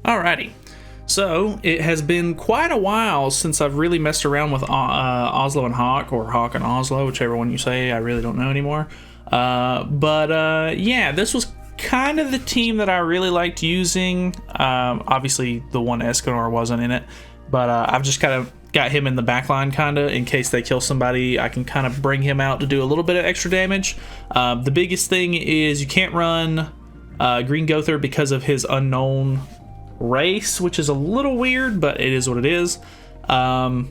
Alrighty, so it has been quite a while since I've really messed around with Oslo and Hawk, or Hawk and Oslo, whichever one you say. I really don't know anymore. Yeah, this was kind of the team that I really liked using. Obviously, the one Escanor wasn't in it, but I've just kind of got him in the backline, kind of in case they kill somebody. I can kind of bring him out to do a little bit of extra damage. The biggest thing is you can't run Green Gother because of his unknown race, which is a little weird, but it is what it is. Other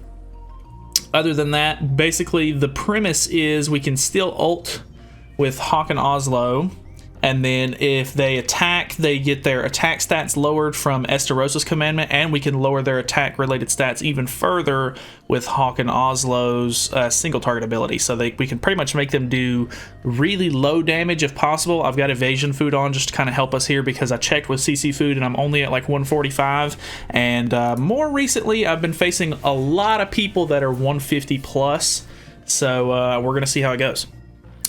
than that, basically the premise is we can still ult with Hawk and Oslo, and then if they attack, they get their attack stats lowered from Estarosa's commandment, and we can lower their attack related stats even further with Hawk and Oslo's single target ability. So we can pretty much make them do really low damage if possible. I've got evasion food on just to kind of help us here because I checked with CC food and I'm only at like 145, and more recently I've been facing a lot of people that are 150 plus, so we're gonna see how it goes.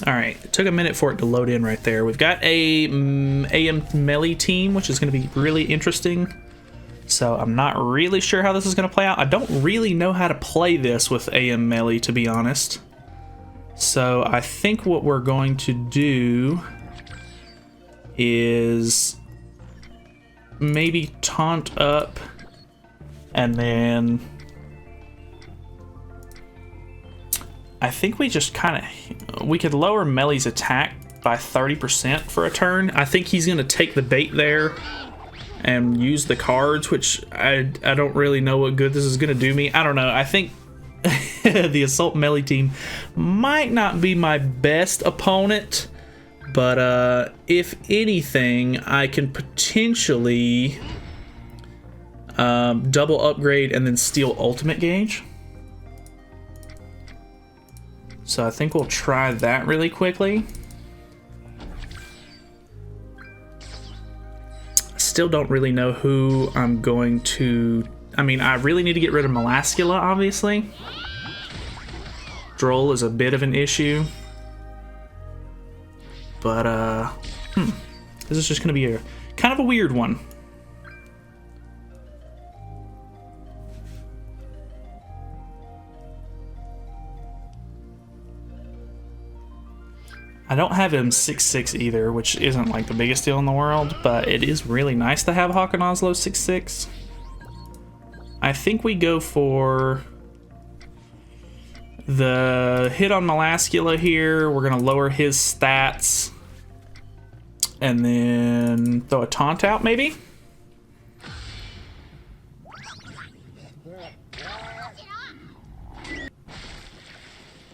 Alright, it took a minute for it to load in right there. We've got a AM melee team, which is going to be really interesting. So I'm not really sure how this is going to play out. I don't really know how to play this with AM melee, to be honest. So I think what we're going to do is maybe taunt up and then I think we just kind of, we could lower Melee's attack by 30% for a turn. I think he's going to take the bait there and use the cards, which I don't really know what good this is going to do me. I don't know. I think the Assault Melee team might not be my best opponent, but if anything, I can potentially double upgrade and then steal ultimate gauge. So I think we'll try that really quickly. Still don't really know who I'm going to... I mean, I really need to get rid of Melascula, obviously. Droll is a bit of an issue. But, this is just going to be a kind of a weird one. I don't have him 6'6" either, which isn't like the biggest deal in the world, but it is really nice to have Hawk and Oslo 6'6". I think we go for the hit on Melascula here. We're going to lower his stats and then throw a taunt out maybe.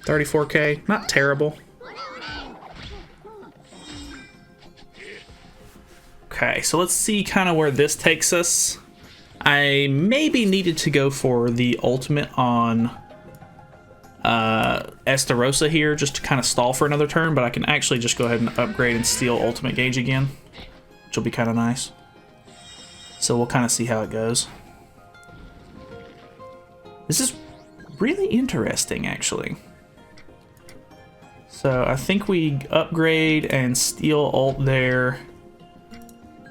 $34K, not terrible. Okay, so let's see kind of where this takes us. I maybe needed to go for the ultimate on Estarosa here just to kind of stall for another turn, but I can actually just go ahead and upgrade and steal ultimate gauge again, which will be kind of nice. So we'll kind of see how it goes. This is really interesting, actually. So I think we upgrade and steal ult there.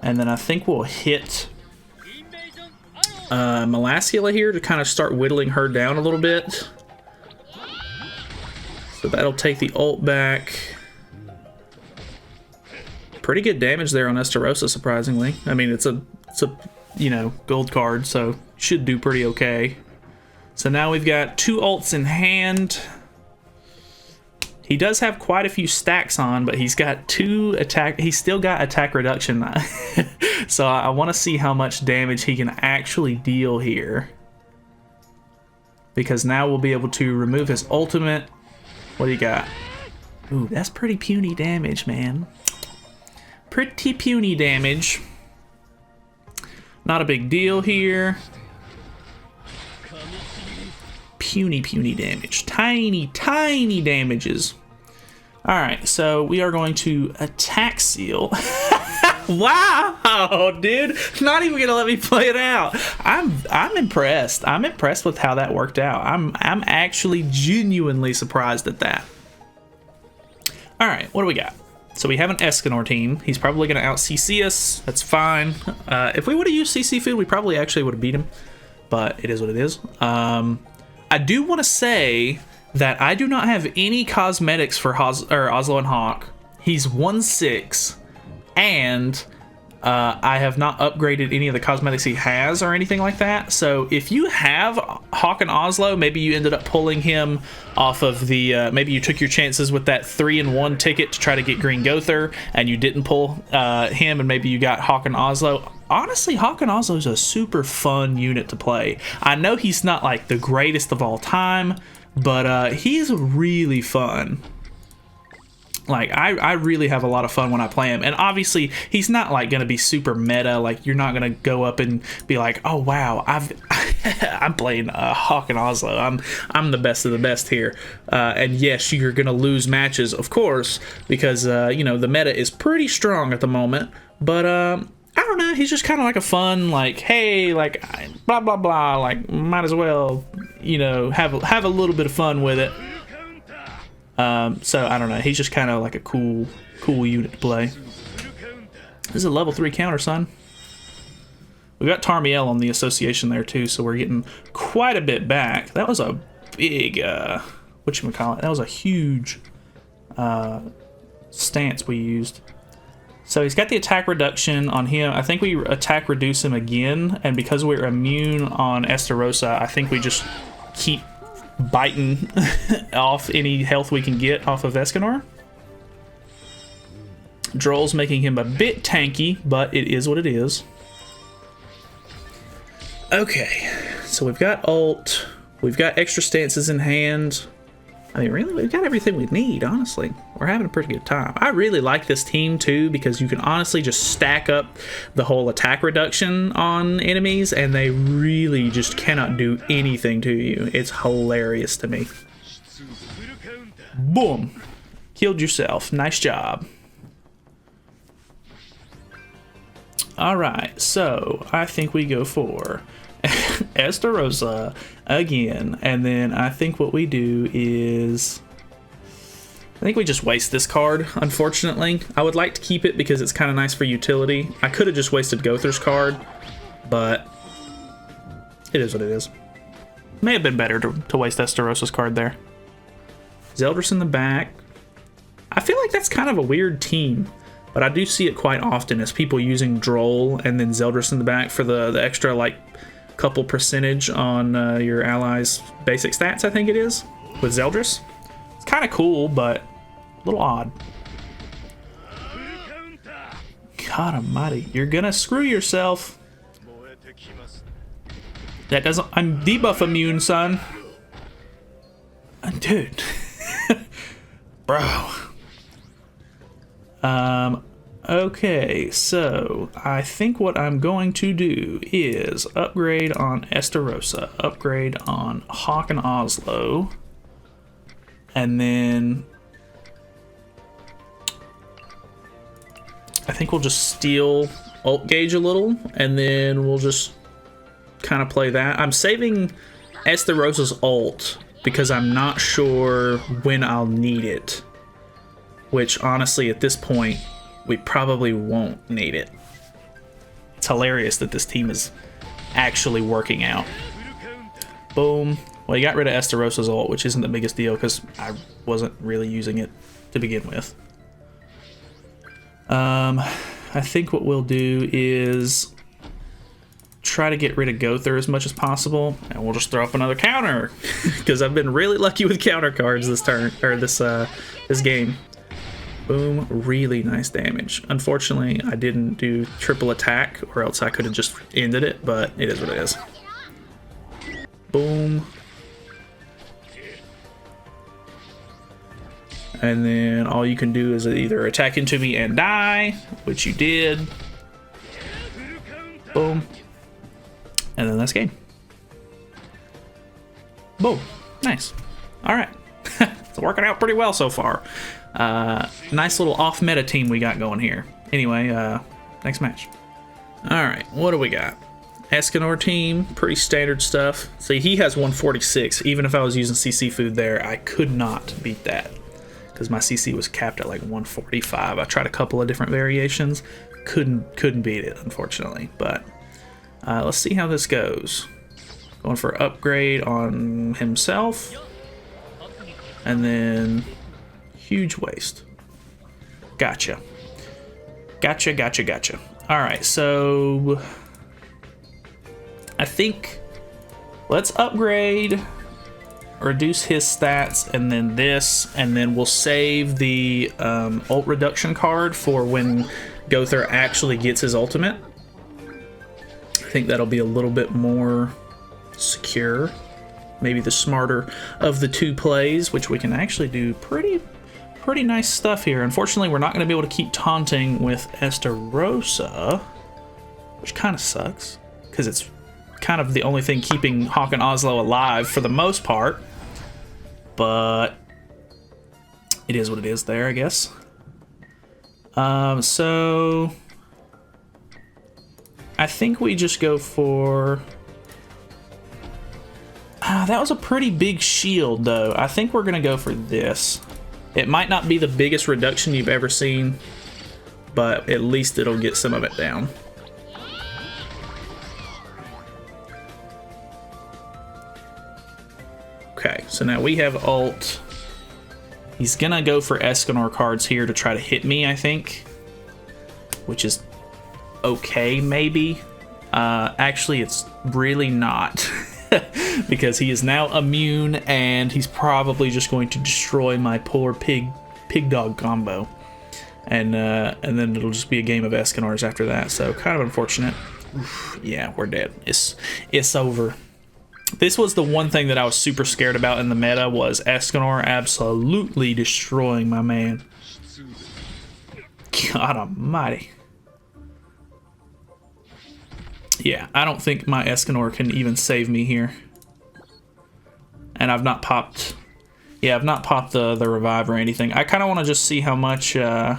And then I think we'll hit Melascula here to kind of start whittling her down a little bit. So that'll take the ult back. Pretty good damage there on Estarosa, surprisingly. I mean, it's a you know, gold card, so should do pretty okay. So now we've got 2 ults in hand. He does have quite a few stacks on, but he's got 2 attack. He's still got attack reduction. So I want to see how much damage he can actually deal here. Because now we'll be able to remove his ultimate. What do you got? Ooh, that's pretty puny damage, man. Pretty puny damage. Not a big deal here. Puny damage. Tiny damages. Alright, so we are going to attack seal. Wow, dude. Not even gonna let me play it out. I'm impressed. I'm impressed with how that worked out. I'm actually genuinely surprised at that. Alright, what do we got? So we have an Escanor team. He's probably going to out CC us. That's fine. If we would have used CC food, we probably actually would have beat him. But it is what it is. I do want to say that I do not have any cosmetics for Oslo and Hawk. He's 1/6, and I have not upgraded any of the cosmetics he has or anything like that. So if you have Hawk and Oslo, maybe you ended up pulling him off of the maybe you took your chances with that 3-in-1 ticket to try to get Green Gother and you didn't pull him, and maybe you got Hawk and Oslo. Honestly, Hawk and Oslo is a super fun unit to play. I know he's not like the greatest of all time, but he's really fun. Like, I really have a lot of fun when I play him. And obviously, he's not, like, going to be super meta. Like, you're not going to go up and be like, oh, wow, I'm playing Hawk and Oslo. I'm the best of the best here. And yes, you're going to lose matches, of course, because, you know, the meta is pretty strong at the moment. But, I don't know. He's just kind of like a fun, like, hey, like, blah, blah, blah. Like, might as well, you know, have a little bit of fun with it. So I don't know. He's just kind of like a cool unit to play. This is a level 3 counter, son. We got Tarmiel on the association there too, so we're getting quite a bit back. That was a big, whatchamacallit, that was a huge stance we used. So he's got the attack reduction on him. I think we attack reduce him again, and because we're immune on Estarossa, I think we just keep biting off any health we can get off of Escanor. Droll's making him a bit tanky, but it is what it is. Okay, so we've got ult, we've got extra stances in hand. I mean, really, we've got everything we need, honestly. We're having a pretty good time. I really like this team, too, because you can honestly just stack up the whole attack reduction on enemies, and they really just cannot do anything to you. It's hilarious to me. Boom. Killed yourself. Nice job. Alright, so I think we go for Estarossa again, and then I think what we do is I think we just waste this card, unfortunately. I would like to keep it because it's kind of nice for utility. I could have just wasted Gother's card, but it is what it is. May have been better to waste Estarossa's card there. Zeldris in the back. I feel like that's kind of a weird team, but I do see it quite often as people using Droll and then Zeldris in the back for the extra, like, couple percentage on your allies' basic stats, I think it is, with Zeldris. It's kind of cool, but a little odd. God almighty, you're gonna screw yourself. That doesn't... I'm debuff immune, son. Dude. Bro. Okay, so I think what I'm going to do is upgrade on Estarossa, upgrade on Hawk and Oslo, and then I think we'll just steal ult gauge a little, and then we'll just kind of play that. I'm saving Estarossa's ult because I'm not sure when I'll need it, which honestly at this point we probably won't need it. It's hilarious that this team is actually working out. Boom. Well, you got rid of Estarossa's ult, which isn't the biggest deal because I wasn't really using it to begin with. I think what we'll do is try to get rid of Gother as much as possible, and we'll just throw up another counter because I've been really lucky with counter cards this turn, or this game. Boom, really nice damage. Unfortunately, I didn't do triple attack, or else I could have just ended it, but it is what it is. Boom. And then all you can do is either attack into me and die, which you did. Boom. And then that's game. Boom. Nice. Alright. It's working out pretty well so far. Nice little off-meta team we got going here. Anyway, next match. Alright, what do we got? Escanor team, pretty standard stuff. See, he has 146. Even if I was using CC food there, I could not beat that. because my CC was capped at like 145. I tried a couple of different variations, couldn't beat it, unfortunately. But let's see how this goes. Going for upgrade on himself, and then huge waste. Gotcha. All right, so I think let's upgrade, reduce his stats, and then this, and then we'll save the ult reduction card for when Gother actually gets his ultimate. I think that'll be a little bit more secure, maybe the smarter of the two plays, which we can actually do pretty nice stuff here. Unfortunately, we're not going to be able to keep taunting with Estarossa, which kind of sucks because it's kind of the only thing keeping Hawk and Oslo alive for the most part, but it is what it is there, I guess. So I think we just go for that was a pretty big shield though. I think we're gonna go for this. It might not be the biggest reduction you've ever seen, but at least it'll get some of it down. Okay, so now we have ult. He's gonna go for Escanor cards here to try to hit me, I think, which is okay, maybe. Actually, it's really not. Because he is now immune, and he's probably just going to destroy my poor pig dog combo, and then it'll just be a game of Escanors after that. So kind of unfortunate. Oof, yeah, we're dead. It's over. This was the one thing that I was super scared about in the meta, was Escanor absolutely destroying my man. God almighty. Yeah, I don't think my Escanor can even save me here. And I've not popped... Yeah, I've not popped the revive or anything. I kind of want to just see how much... Hello?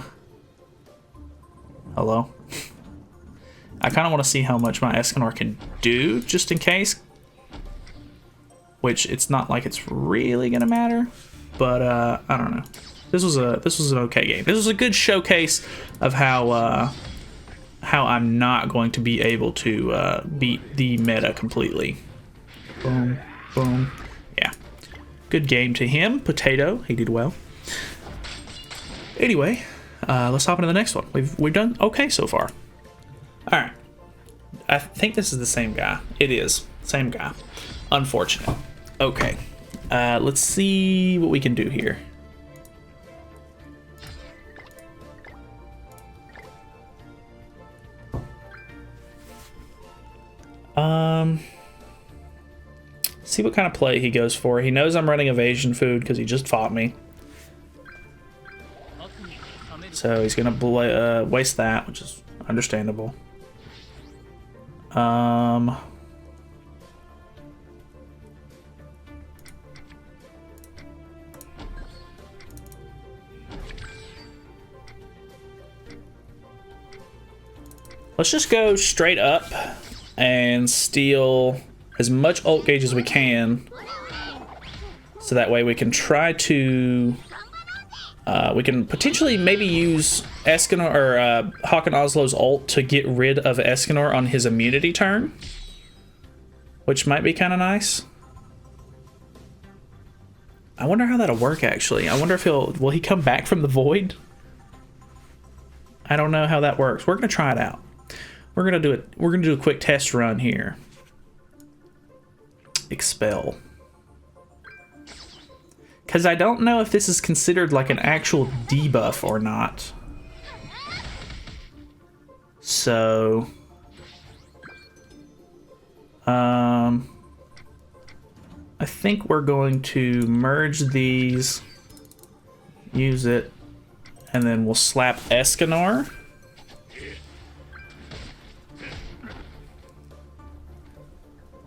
I kind of want to see how much my Escanor can do, just in case. Which, it's not like it's really going to matter. But, I don't know. This was an okay game. This was a good showcase of how I'm not going to be able to beat the meta completely. Boom, boom. Yeah. Good game to him. Potato, he did well. Anyway, let's hop into the next one. We've done okay so far. Alright. I think this is the same guy. It is. Same guy. Unfortunate. Okay. Let's see what we can do here. See what kind of play he goes for. He knows I'm running evasion food because he just fought me. So he's gonna waste that, which is understandable. Let's just go straight up and steal as much ult gauge as we can, so that way we can try to we can potentially maybe use Escanor or Hawk and Oslo's ult to get rid of Escanor on his immunity turn, which might be kind of nice. I wonder how that'll work actually. I wonder if will he come back from the void? I don't know how that works. We're gonna try it out. We're gonna do it. We're gonna do a quick test run here. Expel. Because I don't know if this is considered like an actual debuff or not. So... I think we're going to merge these, use it, and then we'll slap Escanor.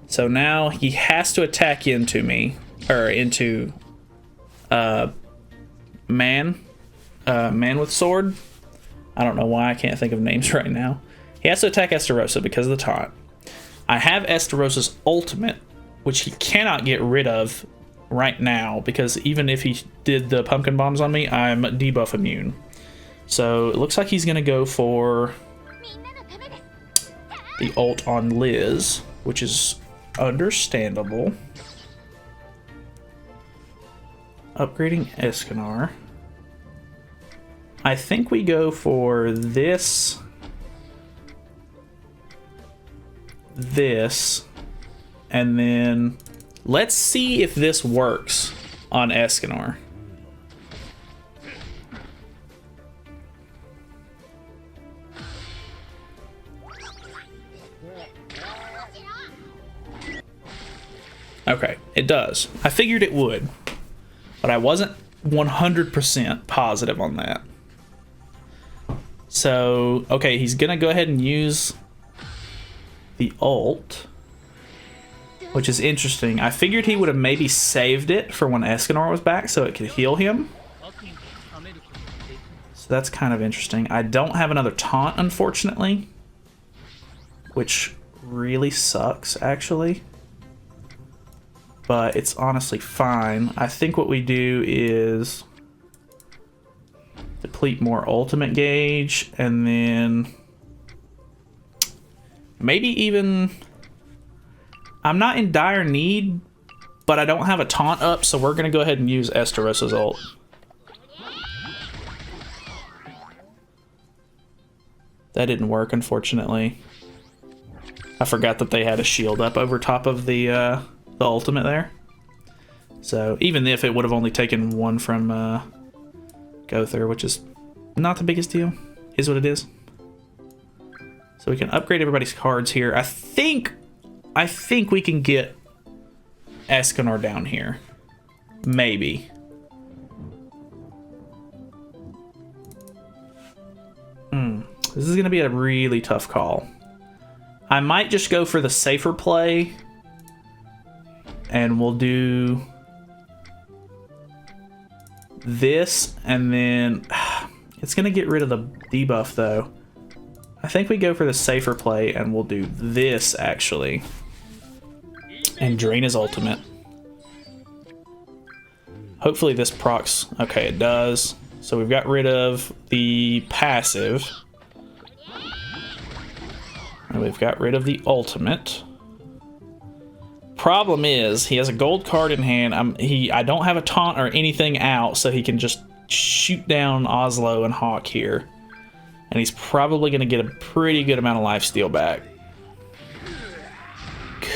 So now he has to attack into me, or into man with sword. I don't know why I can't think of names right now. He has to attack Estarossa because of the taunt. I have Estarossa's ultimate, which he cannot get rid of right now, because even if he did the pumpkin bombs on me, I'm debuff immune. So it looks like he's gonna go for the ult on Liz, which is understandable. Upgrading Escanar. I think we go for this, and then let's see if this works on Escanar. Okay, it does. I figured it would, but I wasn't 100% positive on that. So, okay, he's gonna go ahead and use the ult, which is interesting. I figured he would have maybe saved it for when Escanor was back so it could heal him. So that's kind of interesting. I don't have another taunt, unfortunately, which really sucks, actually. But it's honestly fine. I think what we do is deplete more ultimate gauge, and then maybe even... I'm not in dire need, but I don't have a taunt up, so we're going to go ahead and use Esteros' ult. That didn't work, unfortunately. I forgot that they had a shield up over top of the ultimate there. So even if it would have only taken one from Gother, which is not the biggest deal, is what it is. So we can upgrade everybody's cards here. I think we can get Escanor down here. Maybe. This is going to be a really tough call. I might just go for the safer play, and we'll do this, and then it's going to get rid of the debuff, though. I think we go for the safer play, and we'll do this, actually, and drain his ultimate. Hopefully this procs. Okay, it does. So we've got rid of the passive. And we've got rid of the ultimate. Problem is, he has a gold card in hand. I don't have a taunt or anything out, so he can just shoot down Oslo and Hawk here. And he's probably going to get a pretty good amount of lifesteal back.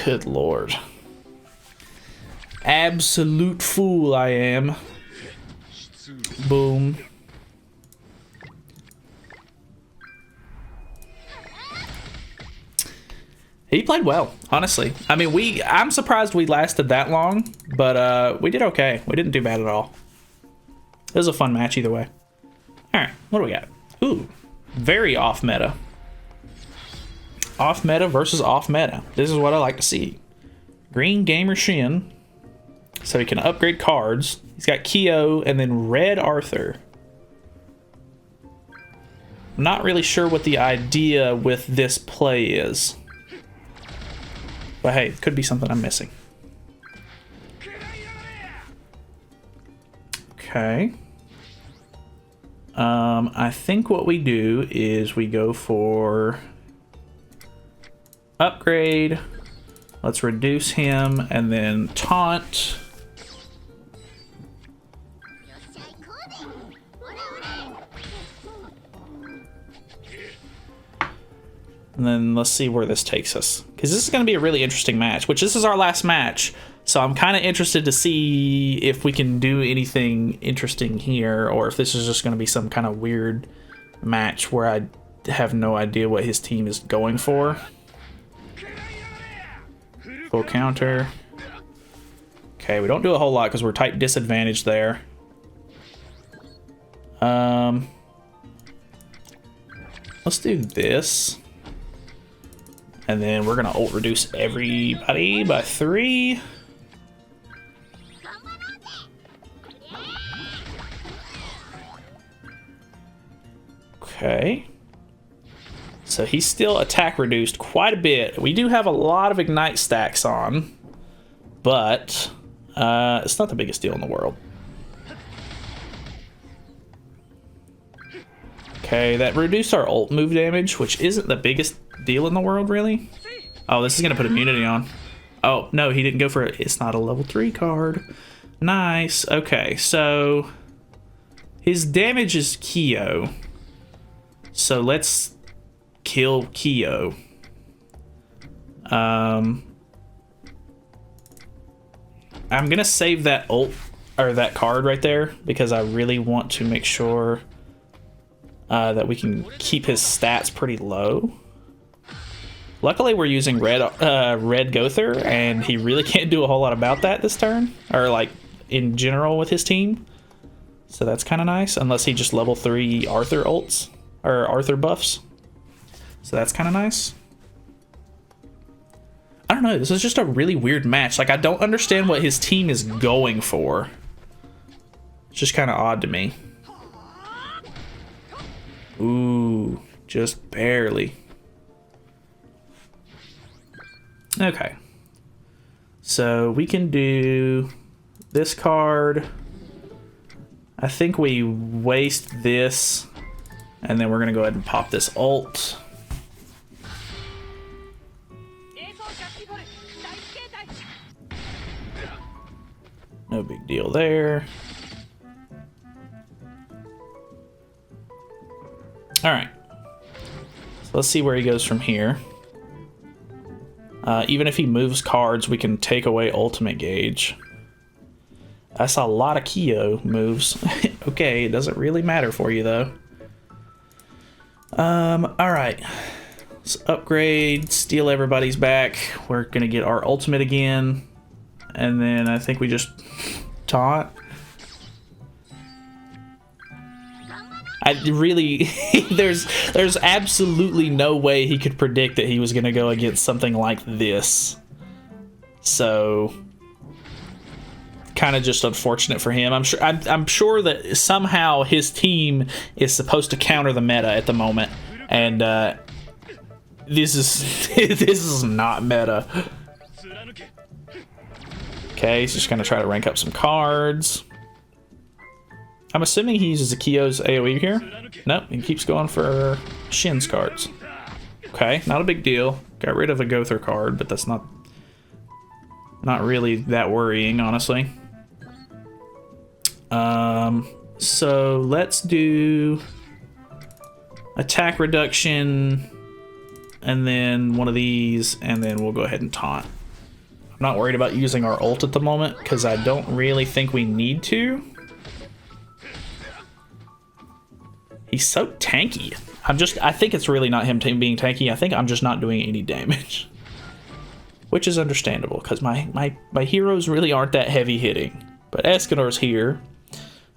Good lord. Absolute fool I am. Boom. He played well, honestly. I mean, I'm surprised we lasted that long, but we did okay. We didn't do bad at all. It was a fun match either way. Alright, what do we got? Ooh, very off meta. Off meta versus off meta. This is what I like to see. Green Gamer Shin. So he can upgrade cards. He's got Kyo and then Red Arthur. I'm not really sure what the idea with this play is. But hey, it could be something I'm missing. Okay. I think what we do is we go for upgrade. Let's reduce him and then taunt. And then let's see where this takes us. Because this is going to be a really interesting match, which this is our last match. So I'm kind of interested to see if we can do anything interesting here, or if this is just going to be some kind of weird match where I have no idea what his team is going for. Full counter. Okay, we don't do a whole lot because we're type disadvantaged there. Let's do this. And then we're gonna ult reduce everybody by 3. Okay. So he's still attack reduced quite a bit. We do have a lot of ignite stacks on, but It's not the biggest deal in the world. Okay, that reduced our ult move damage, which isn't the biggest deal in the world, really. Oh, this is gonna put immunity on. Oh, no, he didn't go for it. It's not a level 3 card. Nice. Okay, so his damage is Kyo. So let's kill Kyo. I'm gonna save that ult, or that card right there, because I really want to make sure that we can keep his stats pretty low. Luckily, we're using red Gother, and he really can't do a whole lot about that this turn, or like in general with his team. So that's kind of nice, unless he just level 3 Arthur ults, or Arthur buffs. So that's kind of nice. I don't know, this is just a really weird match. Like, I don't understand what his team is going for. It's just kind of odd to me. Ooh, just barely. Okay. So we can do this card. I think we waste this, and then we're gonna go ahead and pop this ult. No big deal there. All right. So let's see where he goes from here. Even if he moves cards, we can take away ultimate gauge. That's a lot of Kyo moves. Okay, it doesn't really matter for you though. All right. Let's upgrade, steal everybody's back. We're gonna get our ultimate again. And then I think we just taunt. I really, there's absolutely no way he could predict that he was gonna go against something like this. So, kind of just unfortunate for him. I'm sure that somehow his team is supposed to counter the meta at the moment, and this is not meta. Okay, he's just gonna try to rank up some cards. I'm assuming he uses Kyo's AoE here. Nope, he keeps going for Shin's cards. Okay, not a big deal. Got rid of a Gother card, but that's not really that worrying, honestly. So let's do attack reduction, and then one of these, and then we'll go ahead and taunt. I'm not worried about using our ult at the moment, because I don't really think we need to. He's so tanky. I think it's really not him being tanky. I think I'm just not doing any damage. Which is understandable, because my heroes really aren't that heavy hitting. But Escanor's here,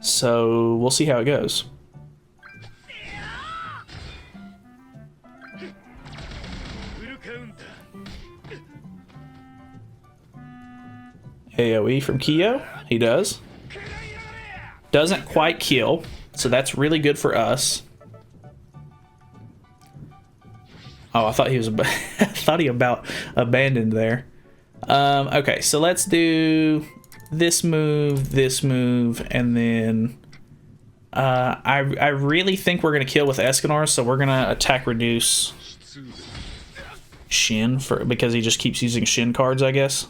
so we'll see how it goes. AoE from Kyo, he does. Doesn't quite kill, so that's really good for us. Oh, I thought he was I thought he about abandoned there. Okay, so let's do this move, and then I really think we're gonna kill with Escanor, so we're gonna attack reduce Shin because he just keeps using Shin cards, I guess.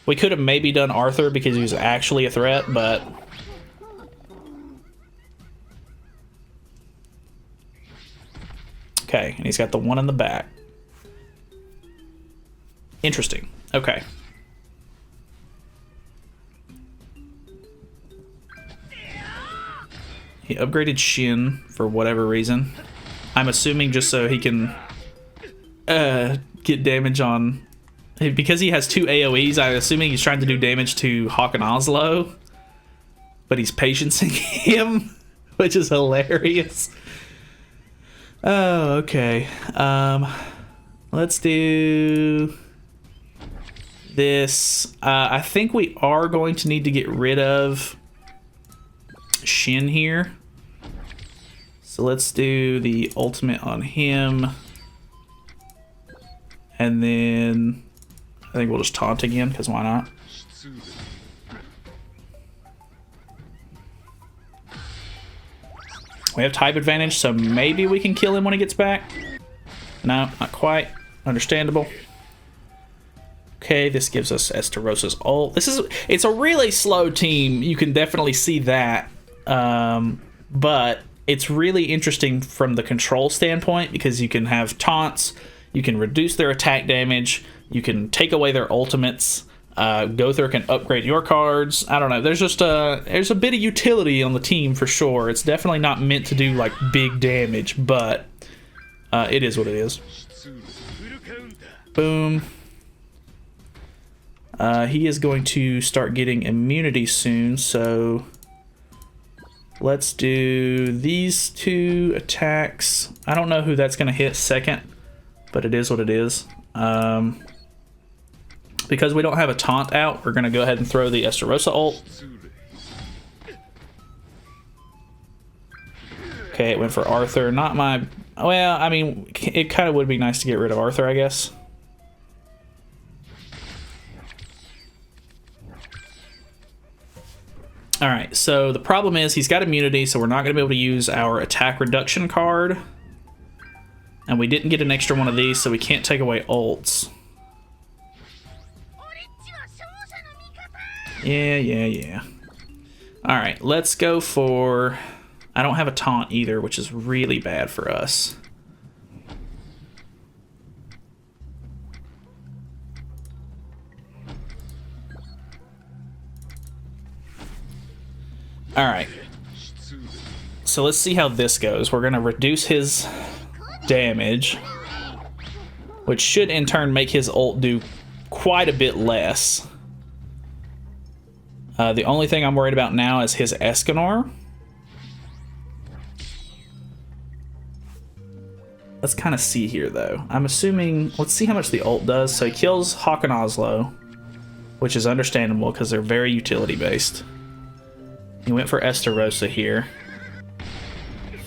We could have maybe done Arthur because he was actually a threat, but okay, and he's got the one in the back. Interesting. Okay. He upgraded Shin for whatever reason. I'm assuming just so he can get damage on... Because he has 2 AoEs, I'm assuming he's trying to do damage to Hawk and Oslo. But he's patiencing him, which is hilarious. Oh, okay. Let's do this. I think we are going to need to get rid of Shin here. So let's do the ultimate on him. And then I think we'll just taunt again, because why not? We have type advantage, so maybe we can kill him when he gets back. No, not quite. Understandable. Okay, this gives us Estarosa's ult. It's a really slow team. You can definitely see that. But it's really interesting from the control standpoint because you can have taunts, you can reduce their attack damage, you can take away their ultimates. Gother can upgrade your cards. I don't know. There's just there's a bit of utility on the team for sure. It's definitely not meant to do like big damage, but it is what it is. Boom. He is going to start getting immunity soon, so let's do these 2 attacks. I don't know who that's going to hit second, but it is what it is. Because we don't have a taunt out, we're going to go ahead and throw the Estarosa ult. Okay, it went for Arthur. Not my... Well, I mean, it kind of would be nice to get rid of Arthur, I guess. Alright, so the problem is he's got immunity, so we're not going to be able to use our attack reduction card. And we didn't get an extra one of these, so we can't take away ults. Yeah. Alright, let's go for... I don't have a taunt either, which is really bad for us. Alright. So let's see how this goes. We're going to reduce his damage, which should in turn make his ult do quite a bit less. The only thing I'm worried about now is his Escanor. Let's kind of see here, though. I'm assuming... Let's see how much the ult does. So he kills Hawk and Oslo, which is understandable because they're very utility-based. He went for Estarosa here.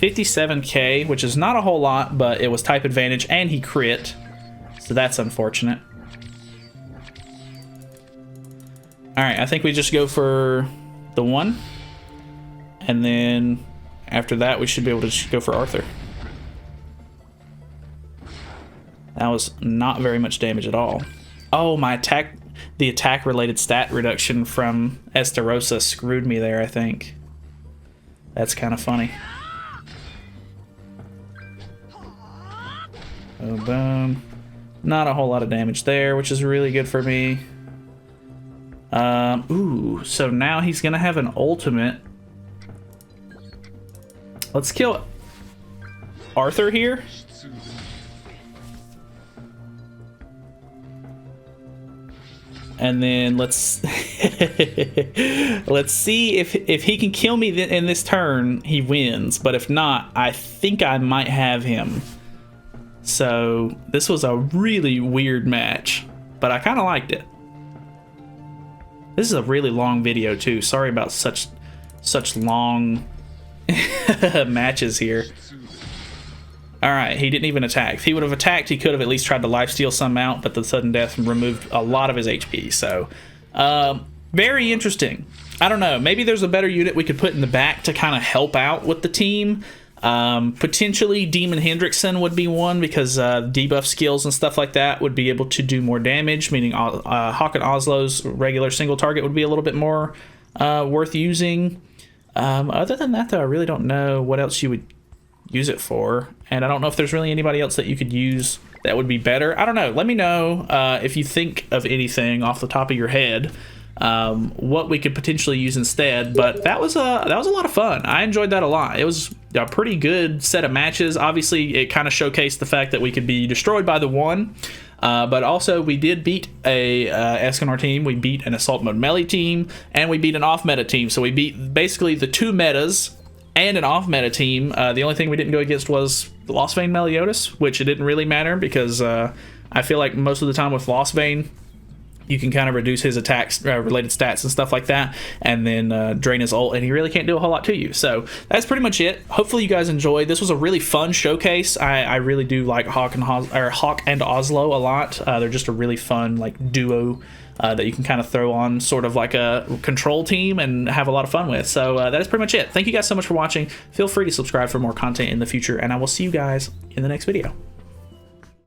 57k, which is not a whole lot, but it was type advantage, and he crit. So that's unfortunate. Alright, I think we just go for the 1. And then after that, we should be able to just go for Arthur. That was not very much damage at all. Oh, my attack... The attack-related stat reduction from Estarosa screwed me there, I think. That's kind of funny. Oh, boom. Not a whole lot of damage there, which is really good for me. Ooh, so now he's gonna have an ultimate. Let's kill Arthur here. And then let's let's see if he can kill me in this turn, he wins. But if not, I think I might have him. So this was a really weird match, but I kind of liked it. This is a really long video too. Sorry about such long matches here. Alright, he didn't even attack. If he would have attacked, he could have at least tried to lifesteal some out, but the sudden death removed a lot of his HP. So, very interesting. I don't know. Maybe there's a better unit we could put in the back to kind of help out with the team. Potentially Demon Hendrickson would be one because debuff skills and stuff like that would be able to do more damage, meaning Hawk and Oslo's regular single target would be a little bit more worth using. Other than that, though, I really don't know what else you would use it for, and I don't know if there's really anybody else that you could use that would be better. I don't know. Let me know if you think of anything off the top of your head, what we could potentially use instead. But that was a lot of fun. I enjoyed that a lot. It was a pretty good set of matches. Obviously, it kind of showcased the fact that we could be destroyed by the 1. But also, we did beat a Escanor team, we beat an Assault Mode Melee team, and we beat an off-meta team. So we beat basically the 2 metas and an off-meta team. The only thing we didn't go against was the Lost Vein Meliodas, which it didn't really matter because I feel like most of the time with Lost Vein, you can kind of reduce his attacks related stats and stuff like that, and then drain his ult, and he really can't do a whole lot to you. So that's pretty much it. Hopefully you guys enjoyed. This was a really fun showcase. I really do like Hawk and Oslo a lot. They're just a really fun like duo that you can kind of throw on sort of like a control team and have a lot of fun with. So that is pretty much it. Thank you guys so much for watching. Feel free to subscribe for more content in the future, and I will see you guys in the next video.